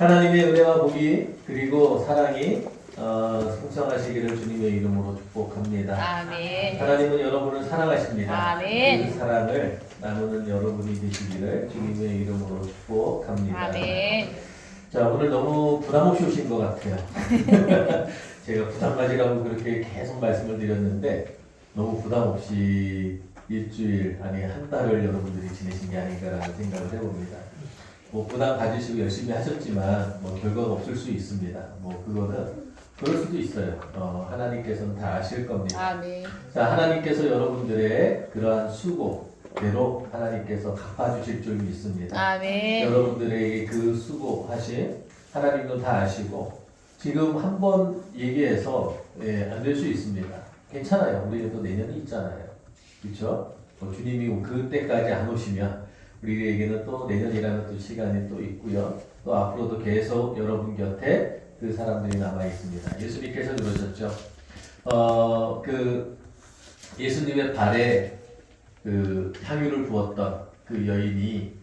하나님의 은혜와 복이 그리고 사랑이 풍성하시기를 주님의 이름으로 축복합니다. 아멘. 하나님은 여러분을 사랑하십니다. 아멘. 그 사랑을 나누는 여러분이 되시기를 주님의 이름으로 축복합니다. 아멘. 자, 오늘 너무 부담 없이 오신 것 같아요. 제가 부담 가지라고 그렇게 계속 말씀을 드렸는데 너무 부담 없이 일주일 아니 한 달을 여러분들이 지내신 게 아닌가라는 생각을 해봅니다. 뭐 부담 가지시고 열심히 하셨지만 뭐 결과가 없을 수 있습니다. 뭐 그거는 그럴 수도 있어요. 하나님께서는 다 아실 겁니다. 아멘. 자, 하나님께서 여러분들의 그러한 수고대로 하나님께서 갚아주실 줄 믿습니다. 아멘. 여러분들의 그 수고하신 하나님도 다 아시고 지금 한 번 얘기해서 안 될 수 있습니다. 괜찮아요. 우리는 또 내년이 있잖아요. 그렇죠? 주님이 그때까지 안 오시면 우리에게는 또 내년이라는 또 시간이 또 있고요. 또 앞으로도 계속 여러분 곁에 그 사람들이 남아 있습니다. 예수님께서 그러셨죠. 그 예수님의 발에 그 향유를 부었던 그 여인이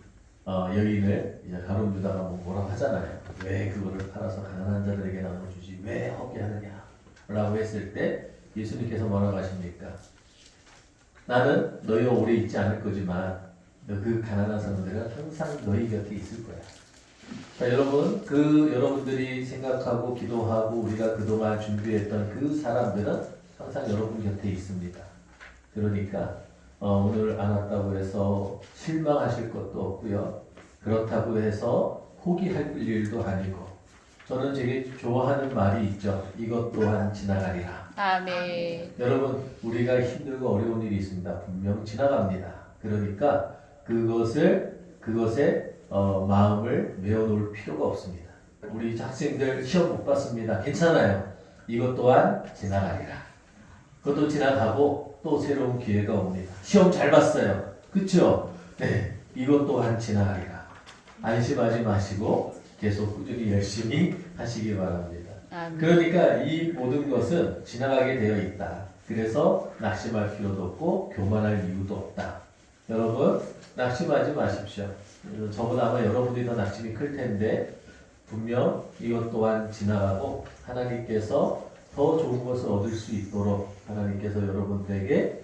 여인을 이제 가룟 유다가 뭐라고 하잖아요. 왜 그거를 팔아서 가난한 자들에게 나눠주지 왜 허게 하느냐 라고 했을 때 예수님께서 뭐라고 하십니까? 나는 너희와 오래 있지 않을 거지만 그 가난한 사람들은 항상 너희 곁에 있을 거야. 자, 여러분, 여러분들이 생각하고 기도하고 우리가 그동안 준비했던 그 사람들은 항상 여러분 곁에 있습니다. 그러니까 오늘 안 왔다고 해서 실망하실 것도 없고요. 그렇다고 해서 포기할 일도 아니고 저는 되게 좋아하는 말이 있죠. 이것 또한 지나가리라. 아멘. 여러분, 우리가 힘들고 어려운 일이 있습니다. 분명 지나갑니다. 그러니까 그것에 마음을 메워놓을 필요가 없습니다. 우리 학생들 시험 못 봤습니다. 괜찮아요. 이것 또한 지나가리라. 그것도 지나가고 또 새로운 기회가 옵니다. 시험 잘 봤어요. 그쵸? 네. 이것 또한 지나가리라. 안심하지 마시고 계속 꾸준히 열심히 하시기 바랍니다. 아멘. 그러니까 이 모든 것은 지나가게 되어 있다. 그래서 낙심할 필요도 없고 교만할 이유도 없다. 여러분, 낙심하지 마십시오. 저보다 아마 여러분들이 더 낙심이 클 텐데 분명 이것 또한 지나가고 하나님께서 더 좋은 것을 얻을 수 있도록 하나님께서 여러분들에게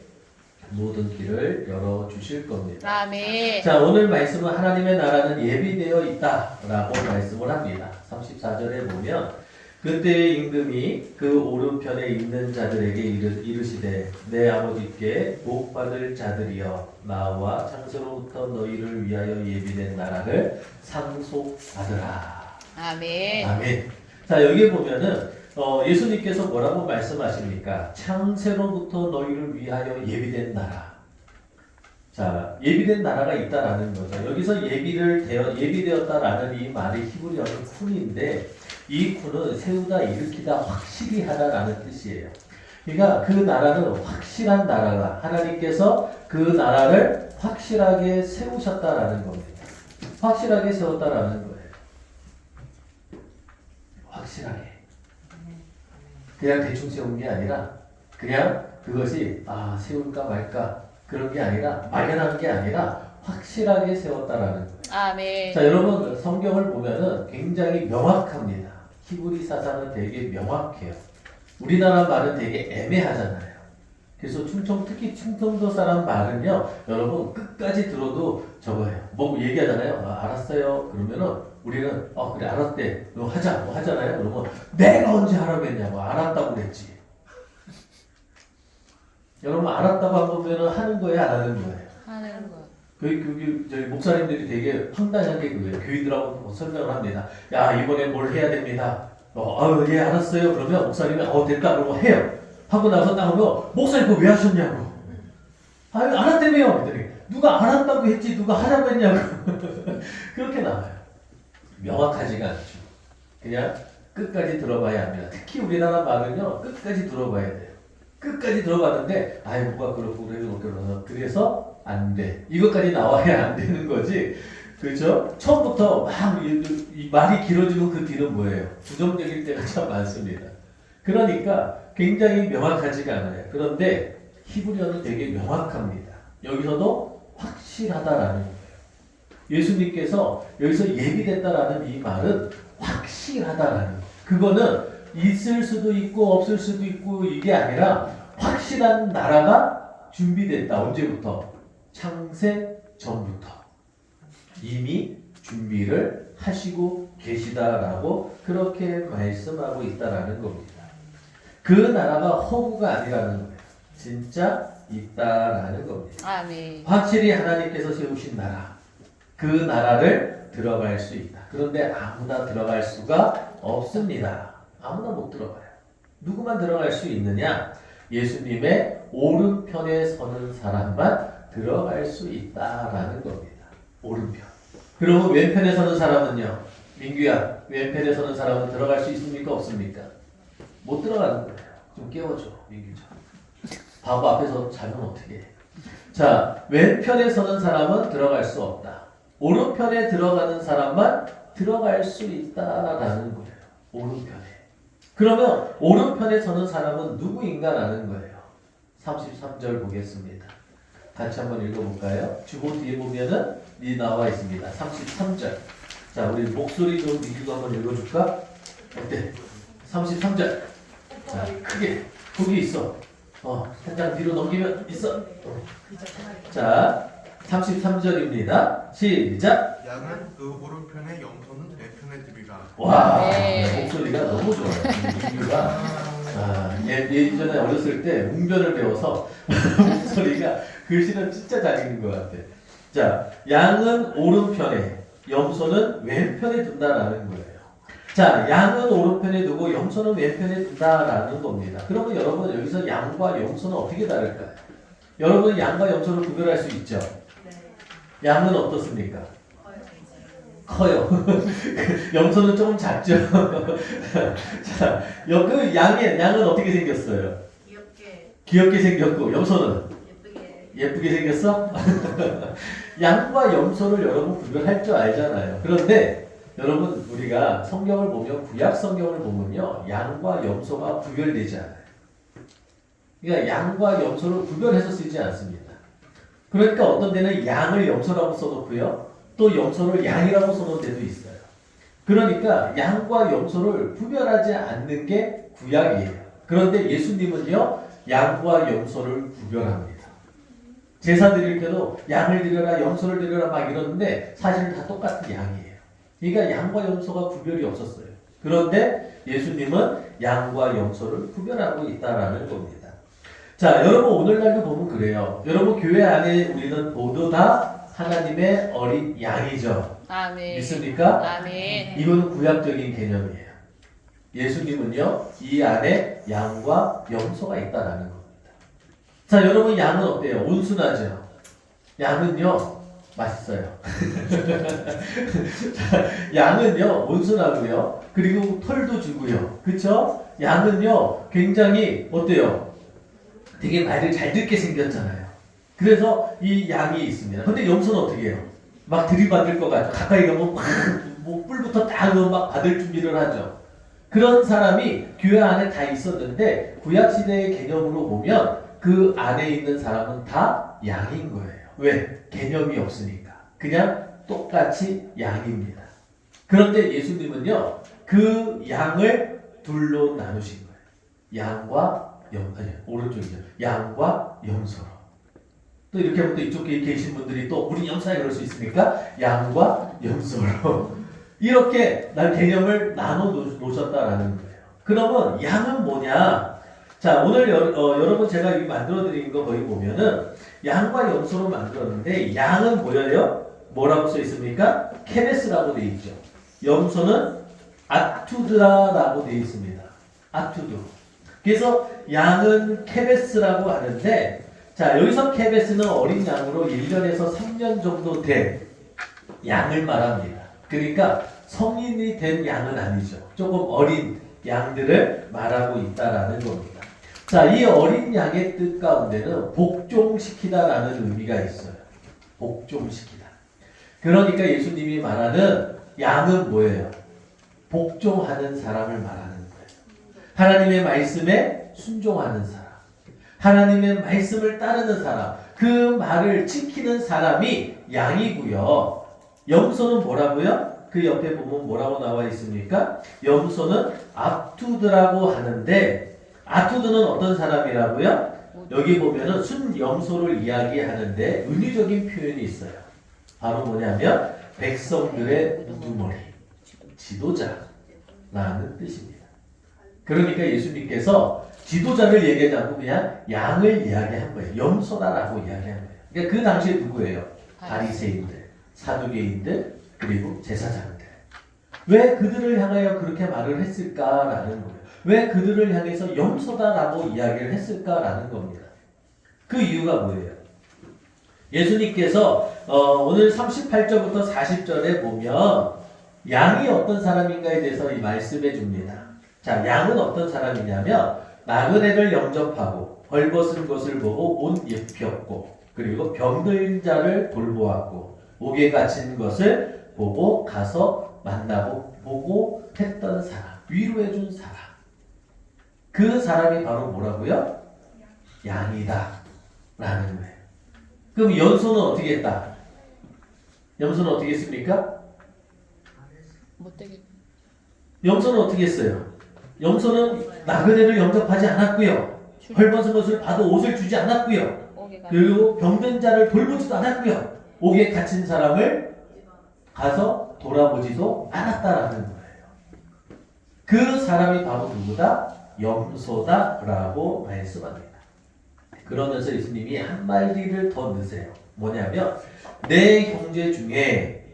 모든 길을 열어주실 겁니다. 아멘. 자, 오늘 말씀은 하나님의 나라는 예비되어 있다라고 말씀을 합니다. 34절에 보면 그때의 임금이 그 오른편에 있는 자들에게 이르시되 내 아버지께 복받을 자들이여 나와 창세로부터 너희를 위하여 예비된 나라를 상속받으라. 아멘. 아멘. 자, 여기 보면은 예수님께서 뭐라고 말씀하십니까? 창세로부터 너희를 위하여 예비된 나라. 자, 예비된 나라가 있다라는 거죠. 여기서 예비되었다라는 이 말이 히브리어는 쿤인데 이 쿤은 세우다, 일으키다, 확실히 하다라는 뜻이에요. 그러니까 그 나라는 확실한 나라가 하나님께서 그 나라를 확실하게 세우셨다라는 겁니다. 확실하게 세웠다라는 거예요. 확실하게. 그냥 대충 세운 게 아니라 그냥 그것이 세울까 말까 그런 게 아니라 막연한 게 아니라 확실하게 세웠다라는 거예요. 아멘. 자, 여러분 성경을 보면은 굉장히 명확합니다. 히브리 사사는 되게 명확해요. 우리나라 말은 되게 애매하잖아요. 그래서 특히 충청도 사람 말은요, 여러분 끝까지 들어도 저거예요. 뭐 얘기하잖아요. 알았어요. 그러면은 우리는 그래 알았대. 뭐 하자. 뭐 하잖아요. 그러면 내가 언제 하라고 했냐고. 알았다고 그랬지. 여러분 알았다고 한 거면은 하는 거예요, 안 하는 거예요? 하는 거. 저희 목사님들이 되게 황당한 게 그거예요. 교인들하고 설명을 합니다. 야, 이번에 뭘 해야 됩니다. 예, 알았어요. 그러면 목사님이 됐다. 그러고 해요. 하고 나서 나오면 목사님 그거 왜 하셨냐고. 알았다며요. 그랬더니 누가 알았다고 했지 누가 하라고 했냐고. 그렇게 나와요. 명확하지가 않죠. 그냥 끝까지 들어봐야 합니다. 특히 우리나라 말은요. 끝까지 들어봐야 돼요. 끝까지 들어봤는데 뭐가 그렇고 그래서 안 돼. 이것까지 나와야 안 되는 거지. 그렇죠? 처음부터 막 이 말이 길어지면 그 뒤는 뭐예요? 부정적일 때가 참 많습니다. 그러니까 굉장히 명확하지가 않아요. 그런데 히브리어는 되게 명확합니다. 여기서도 확실하다라는 거예요. 예수님께서 여기서 예비됐다라는 이 말은 확실하다라는 거. 그거는 있을 수도 있고 없을 수도 있고 이게 아니라 확실한 나라가 준비됐다. 언제부터? 창세 전부터 이미 준비를 하시고 계시다라고 그렇게 말씀하고 있다라는 겁니다. 그 나라가 허구가 아니라는 거예요. 진짜 있다라는 겁니다. 아멘. 확실히 하나님께서 세우신 나라, 그 나라를 들어갈 수 있다. 그런데 아무나 들어갈 수가 없습니다. 아무나 못 들어가요. 누구만 들어갈 수 있느냐? 예수님의 오른편에 서는 사람만 들어갈 수 있다라는 겁니다. 오른편. 그러면 왼편에 서는 사람은요? 민규야, 왼편에 서는 사람은 들어갈 수 있습니까? 없습니까? 못 들어가는 거예요. 좀 깨워줘, 민규 좀. 바보 앞에서 자면 어떻게 해? 자, 왼편에 서는 사람은 들어갈 수 없다. 오른편에 들어가는 사람만 들어갈 수 있다라는 거예요. 오른편에. 그러면 오른편에 서는 사람은 누구인가라는 거예요. 33절 보겠습니다. 같이 한번 읽어볼까요? 주보 뒤에 보면은 나와 있습니다. 33절. 자, 우리 목소리 좀 이기고 한번 읽어줄까? 어때? 33절. 자, 크게. 거기 있어. 한 장 뒤로 넘기면 있어. 자, 33절입니다. 시작. 양은 그 오른편에 염소는 왼편에 들이라. 와, 네. 목소리가 너무 좋아요. 이유가 예전에 어렸을 때 웅변을 배워서 목소리가 글씨는 진짜 잘 읽는 것 같아. 자, 양은 오른편에, 염소는 왼편에 둔다라는 거예요. 자, 양은 오른편에 두고 염소는 왼편에 둔다라는 겁니다. 그러면 여러분 여기서 양과 염소는 어떻게 다를까요? 여러분 양과 염소를 구별할 수 있죠? 양은 어떻습니까? 커요. 염소는 조금 작죠. 자, 그 양은 어떻게 생겼어요? 귀엽게 생겼고, 염소는 예쁘게 생겼어? 양과 염소를 여러분 구별할 줄 알잖아요. 그런데 여러분 우리가 성경을 보면 구약 성경을 보면요, 양과 염소가 구별되지 않아요. 그러니까 양과 염소를 구별해서 쓰지 않습니다. 그러니까 어떤 데는 양을 염소라고 써놓고요, 또 염소를 양이라고 써놓은 데도 있어요. 그러니까 양과 염소를 구별하지 않는 게 구약이에요. 그런데 예수님은요, 양과 염소를 구별합니다. 제사 드릴 때도 양을 드려라, 염소를 드려라 막 이러는데 사실 다 똑같은 양이에요. 그러니까 양과 염소가 구별이 없었어요. 그런데 예수님은 양과 염소를 구별하고 있다라는 겁니다. 자, 여러분 오늘날도 보면 그래요. 여러분 교회 안에 우리는 모두 다 하나님의 어린 양이죠. 아멘. 믿습니까? 아멘. 이거는 구약적인 개념이에요. 예수님은요, 이 안에 양과 염소가 있다라는 겁니다. 자, 여러분 양은 어때요? 온순하죠? 양은요, 맛있어요. 자, 양은요, 온순하고요. 그리고 털도 주고요. 그쵸? 양은요, 굉장히 어때요? 되게 말을 잘 듣게 생겼잖아요. 그래서 이 양이 있습니다. 근데 염소는 어떻게 해요? 막 들이받을 것 같죠. 가까이 가면 막 뿔부터 딱 막 받을 준비를 하죠. 그런 사람이 교회 안에 다 있었는데 구약시대의 개념으로 보면 그 안에 있는 사람은 다 양인 거예요. 왜? 개념이 없으니까. 그냥 똑같이 양입니다. 그런데 예수님은요, 그 양을 둘로 나누신 거예요. 양과 오른쪽이죠. 양과 염소로. 또 이렇게 하면 또 이쪽에 계신 분들이 또 우리 염소야 그럴 수 있습니까? 양과 염소로. 이렇게 날 개념을 나눠 놓으셨다라는 거예요. 그러면 양은 뭐냐? 자, 오늘 여러분 제가 이 만들어 드린 거 거기 보면은 양과 염소로 만들었는데, 양은 뭐예요? 뭐라고 써 있습니까? 케베스라고 되어 있죠. 염소는 아투드라라고 되어 있습니다. 아투드. 그래서 양은 케베스라고 하는데, 자, 여기서 케베스는 어린 양으로 1년에서 3년 정도 된 양을 말합니다. 그러니까 성인이 된 양은 아니죠. 조금 어린 양들을 말하고 있다라는 겁니다. 자, 이 어린 양의 뜻 가운데는 복종시키다라는 의미가 있어요. 복종시키다. 그러니까 예수님이 말하는 양은 뭐예요? 복종하는 사람을 말하는 거예요. 하나님의 말씀에 순종하는 사람, 하나님의 말씀을 따르는 사람, 그 말을 지키는 사람이 양이고요. 염소는 뭐라고요? 그 옆에 보면 뭐라고 나와 있습니까? 염소는 아투드라고 하는데 아투드는 어떤 사람이라고요? 여기 보면은 순염소를 이야기하는데 은유적인 표현이 있어요. 바로 뭐냐면 백성들의 우두머리, 지도자라는 뜻입니다. 그러니까 예수님께서 지도자를 얘기하지 않고 그냥 양을 이야기한 거예요. 염소다라고 이야기한 거예요. 그러니까 그 당시에 누구예요? 바리새인들, 사두개인들, 그리고 제사장들. 왜 그들을 향하여 그렇게 말을 했을까라는 거예요. 왜 그들을 향해서 염소다라고 이야기를 했을까라는 겁니다. 그 이유가 뭐예요? 예수님께서 오늘 38절부터 40절에 보면 양이 어떤 사람인가에 대해서 이 말씀해 줍니다. 자, 양은 어떤 사람이냐면 나그네를 영접하고 벌벗은 것을 보고 옷 입혔고 그리고 병든 자를 돌보았고 옥에 갇힌 것을 보고 가서 만나고 보고 했던 사람, 위로해 준 사람. 그 사람이 바로 뭐라고요? 양이다 라는 거예요. 그럼 염소는 어떻게 했다? 염소는 어떻게 했습니까? 못되게. 염소는 어떻게 했어요? 염소는 나그네를 영접하지 않았고요. 벌벗은 것을 봐도 옷을 주지 않았고요. 그리고 병든 자를 돌보지도 않았고요. 옥에 갇힌 사람을 가서 돌아보지도 않았다라는 거예요. 그 사람이 바로 누구다? 염소다라고 말씀합니다. 그러면서 예수님이 한마디를 더 넣으세요. 뭐냐면 내 형제 중에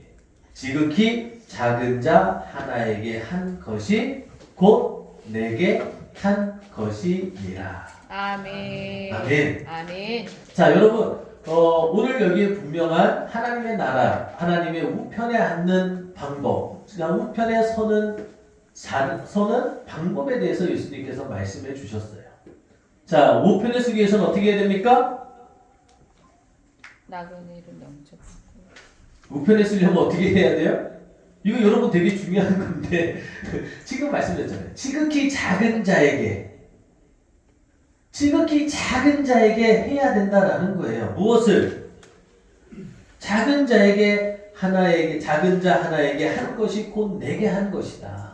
지극히 작은 자 하나에게 한 것이 곧 내게 한 것이니라. 아멘. 아멘. 아멘. 자, 여러분 오늘 여기에 분명한 하나님의 나라, 하나님의 우편에 앉는 방법, 그냥 우편에 서는 방법에 대해서 예수님께서 말씀해 주셨어요. 자, 우편에 서기 위해서는 어떻게 해야 됩니까? 나그네를 영접하고. 우편에 쓰려면 어떻게 해야 돼요? 이거 여러분 되게 중요한 건데 지금 말씀드렸잖아요. 지극히 작은 자에게 해야 된다라는 거예요. 무엇을? 작은 자 하나에게 한 것이 곧 내게 한 것이다.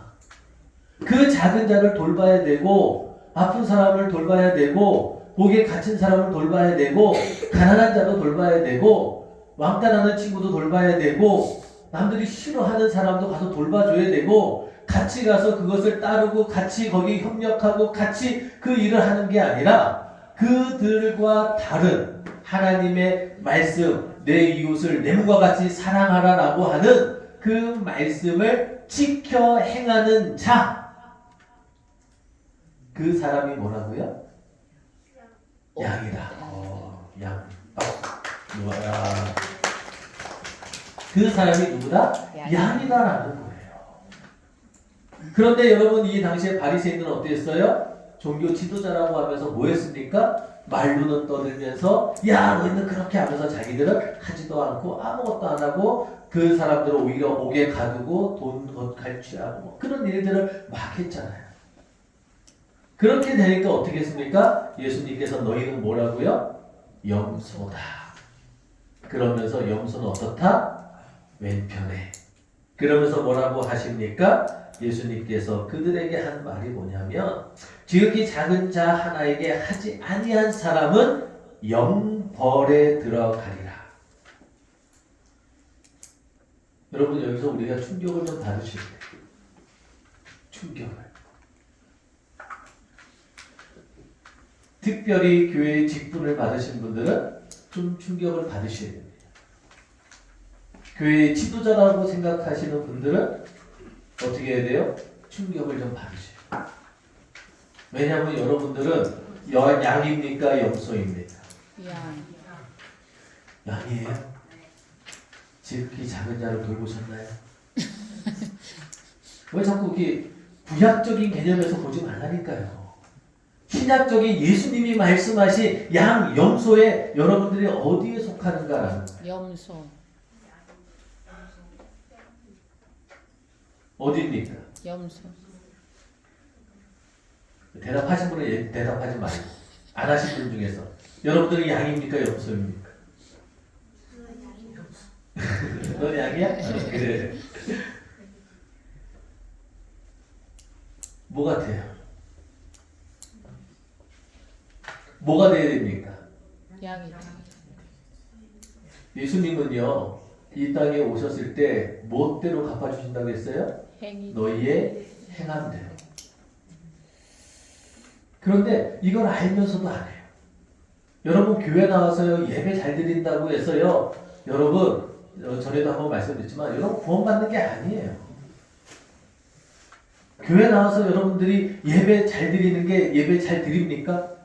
그 작은 자를 돌봐야 되고 아픈 사람을 돌봐야 되고 목에 갇힌 사람을 돌봐야 되고 가난한 자도 돌봐야 되고 왕따 나는 친구도 돌봐야 되고 남들이 싫어하는 사람도 가서 돌봐줘야 되고 같이 가서 그것을 따르고 같이 거기 협력하고 같이 그 일을 하는 게 아니라 그들과 다른 하나님의 말씀 내 이웃을 내 몸과 같이 사랑하라라고 하는 그 말씀을 지켜 행하는 자, 그 사람이 뭐라고요? 양이다. 양. 뭐야? 그 사람이 누구다? 양이다라는 거예요. 그런데 여러분 이 당시에 바리새인들은 어땠어요? 종교 지도자라고 하면서 뭐 했습니까? 말로는 떠들면서 야 너희는 그렇게 하면서 자기들은 하지도 않고 아무것도 안 하고 그 사람들을 오히려 옥에 가두고 돈 갈취하고 뭐 그런 일들을 막 했잖아요. 그렇게 되니까 어떻게 했습니까? 예수님께서 너희는 뭐라고요? 염소다. 그러면서 염소는 어떻다? 왼편에. 그러면서 뭐라고 하십니까? 예수님께서 그들에게 한 말이 뭐냐면 지극히 작은 자 하나에게 하지 아니한 사람은 영벌에 들어가리라. 여러분 여기서 우리가 충격을 좀 받으실 때 충격을 특별히 교회의 직분을 받으신 분들은 좀 충격을 받으셔야 됩니다. 교회의 지도자라고 생각하시는 분들은 어떻게 해야 돼요? 충격을 좀 받으셔요. 왜냐하면 여러분들은 양입니까? 염소입니까? 양이에요? 지극히 작은 자를 돌보셨나요? 왜 자꾸 이렇게 구약적인 개념에서 보지 말라니까요. 신약적인 예수님이 말씀하신 양, 염소에 여러분들이 어디에 속하는가라는 거예요. 염소. 어디입니까? 염소. 대답하신 분은 대답하지 말고 안 하신 분 중에서 여러분들은 양입니까? 염소입니까? 넌 양이야? 그래. 뭐 같아요? 뭐가 돼야 됩니까? 양이 예수님은요, 이 땅에 오셨을 때 무엇대로 갚아주신다고 했어요? 행이 너희의 행함대로. 그런데 이걸 알면서도 안 해요. 여러분 교회 나와서요 예배 잘 드린다고 해서요 여러분 전에도 한번 말씀드렸지만 여러분 구원받는 게 아니에요. 교회 나와서 여러분들이 예배 잘 드리는 게 예배 잘 드립니까?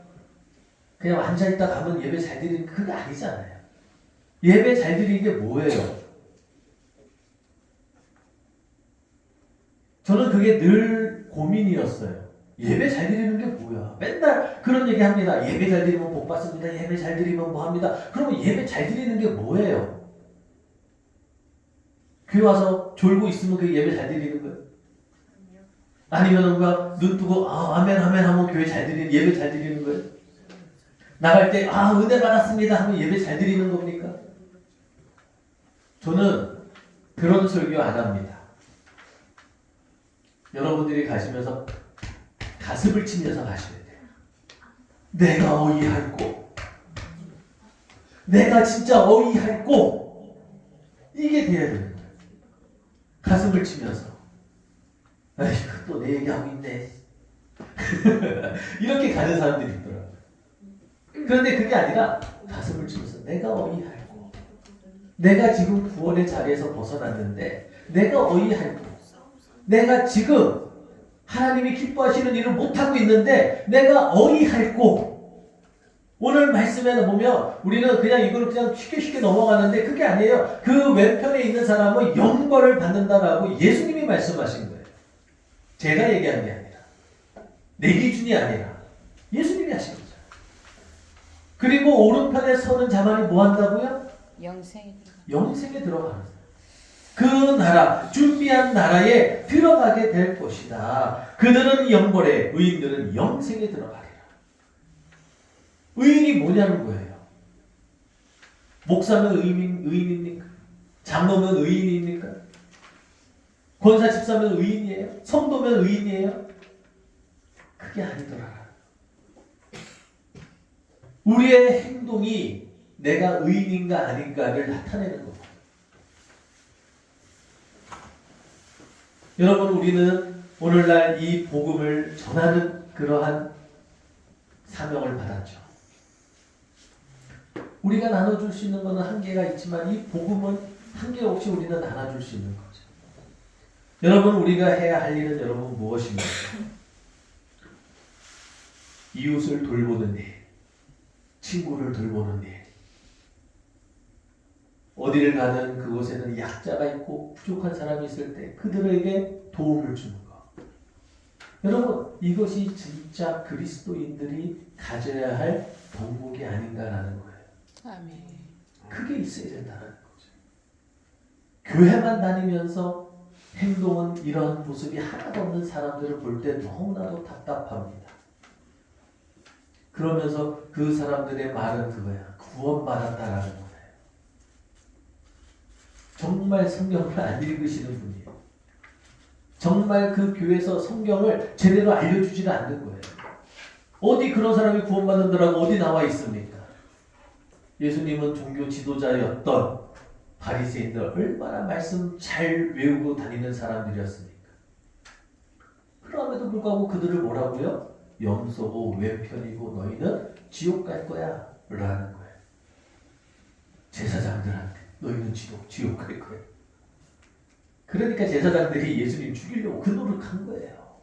그냥 앉아있다 가면 예배 잘 드리는 그게 아니잖아요. 예배 잘 드리는 게 뭐예요? 저는 그게 늘 고민이었어요. 예배 잘 드리는 게 뭐야? 맨날 그런 얘기 합니다. 예배 잘 드리면 복 받습니다. 예배 잘 드리면 뭐 합니다. 그러면 예배 잘 드리는 게 뭐예요? 교회 와서 졸고 있으면 그 예배 잘 드리는 거예요? 아니면 뭔가 눈 뜨고 아멘 아멘 하면 교회 잘 드리는 예배 잘 드리는 거예요? 나갈 때 은혜 받았습니다 하면 예배 잘 드리는 겁니까? 저는 그런 설교 안 합니다. 여러분들이 가시면서 가슴을 치면서 가셔야 돼요. 내가 어이할꼬, 내가 진짜 어이할꼬, 이게 돼야 되는 거예요. 가슴을 치면서 에휴 또 내 얘기하고 있네 이렇게 가는 사람들이 있더라고요. 그런데 그게 아니라 가슴을 치면서 내가 어이할꼬, 내가 지금 구원의 자리에서 벗어났는데 내가 어이할꼬, 내가 지금 하나님이 기뻐하시는 일을 못하고 있는데 내가 어이할꼬. 오늘 말씀에 보면 우리는 그냥 이걸 그냥 쉽게 넘어가는데 그게 아니에요. 그 왼편에 있는 사람은 영벌을 받는다라고 예수님이 말씀하신 거예요. 제가 얘기한 게 아니라 내 기준이 아니라 예수님이 하신 거죠. 그리고 오른편에 서는 자만이 뭐 한다고요? 영생에 들어가는 거예요. 그 나라, 준비한 나라에 들어가게 될 것이다. 그들은 영벌에, 의인들은 영생에 들어가리라. 의인이 뭐냐는 거예요. 목사는 의인입니까? 장로면 의인입니까? 권사 집사면 의인이에요? 성도면 의인이에요? 그게 아니더라. 우리의 행동이 내가 의인인가 아닌가를 나타내는 겁니다. 여러분 우리는 오늘날 이 복음을 전하는 그러한 사명을 받았죠. 우리가 나눠줄 수 있는 것은 한계가 있지만 이 복음은 한계 없이 우리는 나눠줄 수 있는 거죠. 여러분 우리가 해야 할 일은 여러분 무엇입니까? 이웃을 돌보는 일, 친구를 돌보는 일, 어디를 가든 그곳에는 약자가 있고 부족한 사람이 있을 때 그들에게 도움을 주는 것. 여러분 이것이 진짜 그리스도인들이 가져야 할 덕목이 아닌가라는 거예요. 아멘. 그게 있어야 된다는 거죠. 교회만 다니면서 행동은 이런 모습이 하나도 없는 사람들을 볼 때 너무나도 답답합니다. 그러면서 그 사람들의 말은 그거야. 구원받았다라는 거예요. 정말 성경을 안 읽으시는 분이에요. 정말 그 교회에서 성경을 제대로 알려주지는 않는 거예요. 어디 그런 사람이 구원받는다라고 어디 나와 있습니까? 예수님은 종교 지도자였던 바리새인들 얼마나 말씀 잘 외우고 다니는 사람들이었습니까? 그럼에도 불구하고 그들을 뭐라고요? 염소고 왼편이고 너희는 지옥 갈 거야 라는 거예요. 제사장들한테 너희는 지옥 갈 거야. 그러니까 제사장들이 예수님 죽이려고 그 노력한 거예요.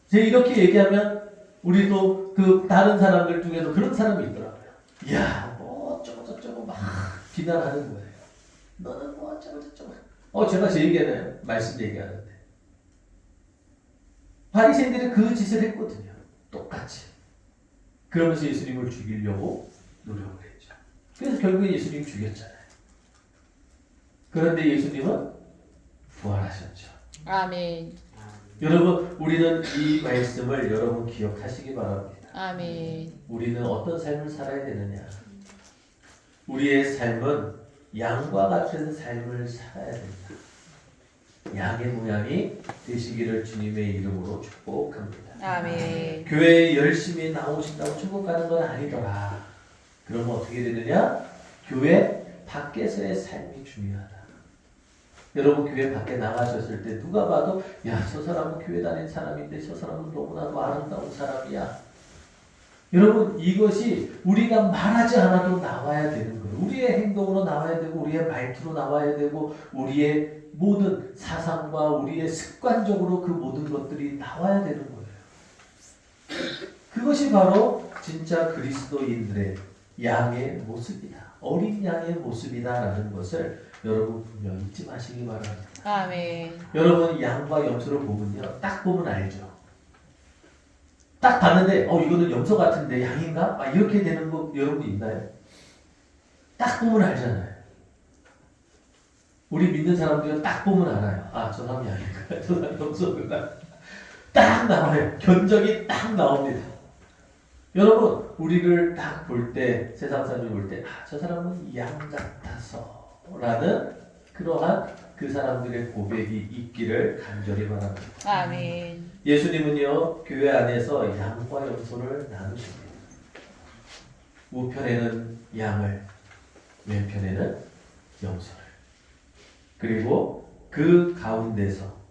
제가 이렇게 얘기하면 우리도 그 다른 사람들 중에도 그런 사람이 있더라고요. 이야 뭐 어쩌고 저쩌고 막 비난하는 거예요. 너는 뭐 어쩌고 저쩌고. 제가 제 얘기하나요? 말씀 얘기하는데. 바리새인들이 그 짓을 했거든요. 똑같이. 그러면서 예수님을 죽이려고 노력을 했죠. 그래서 결국에 예수님 죽였잖아요. 그런데 예수님은 부활하셨죠. 아멘. 여러분 우리는 이 말씀을 여러분 기억하시기 바랍니다. 아멘. 우리는 어떤 삶을 살아야 되느냐. 우리의 삶은 양과 같은 삶을 살아야 된다. 양의 모양이 되시기를 주님의 이름으로 축복합니다. 아멘. 교회에 열심히 나오신다고 천국 가는 건 아니더라. 그러면 어떻게 되느냐? 교회 밖에서의 삶이 중요하다. 여러분 교회 밖에 나가셨을 때 누가 봐도 야, 저 사람은 교회 다닌 사람인데 저 사람은 너무나도 아름다운 사람이야. 여러분 이것이 우리가 말하지 않아도 나와야 되는 거예요. 우리의 행동으로 나와야 되고 우리의 말투로 나와야 되고 우리의 모든 사상과 우리의 습관적으로 그 모든 것들이 나와야 되는 거예요. 그것이 바로 진짜 그리스도인들의 양의 모습이다. 어린 양의 모습이다라는 것을 여러분 분명 잊지 마시기 바랍니다. 아멘. 여러분 양과 염소를 보면요. 딱 보면 알죠. 딱 봤는데 이거는 염소 같은데 양인가? 이렇게 되는 거 여러분 있나요? 딱 보면 알잖아요. 우리 믿는 사람들은 딱 보면 알아요. 저 사람 양인가? 저 사람 염소구나. 딱 나와요. 견적이 딱 나옵니다. 여러분 우리를 딱 볼 때 세상 사람이 볼 때 저 사람은 양 같아서 라는 그러한 그 사람들의 고백이 있기를 간절히 바랍니다. 아멘. 예수님은요 교회 안에서 양과 염소를 나누십니다. 우편에는 양을, 왼편에는 염소를. 그리고 그 가운데서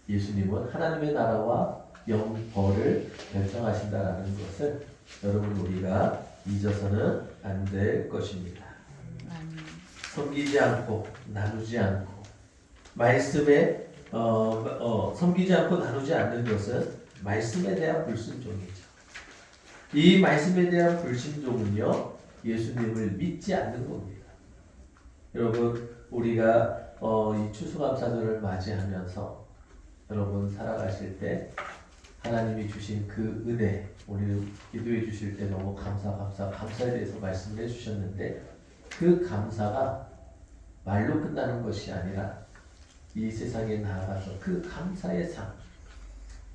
예수님은 하나님의 나라와 영벌을 결정하신다라는 것을 여러분 우리가 잊어서는 안 될 것입니다. 아멘. 섬기지 않고 나누지 않고 말씀에 섬기지 않고 나누지 않는 것은 말씀에 대한 불순종이죠. 이 말씀에 대한 불순종은요 예수님을 믿지 않는 겁니다. 여러분 우리가 이 추수감사절을 맞이하면서 여러분 살아가실 때 하나님이 주신 그 은혜 오늘 기도해 주실 때 너무 감사에 대해서 말씀을 해주셨는데 그 감사가 말로 끝나는 것이 아니라 이 세상에 나아가서 그 감사의 삶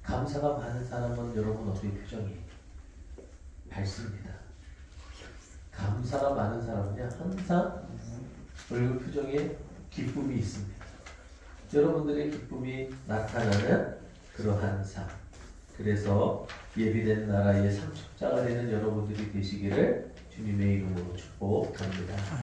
감사가 많은 사람은 여러분 어떻게 표정이 밝습니다. 감사가 많은 사람은요 항상 얼굴 표정에 기쁨이 있습니다. 여러분들의 기쁨이 나타나는 그러한 삶. 그래서 예비된 나라의 상속자가 되는 여러분들이 되시기를 주님의 이름으로 축복합니다.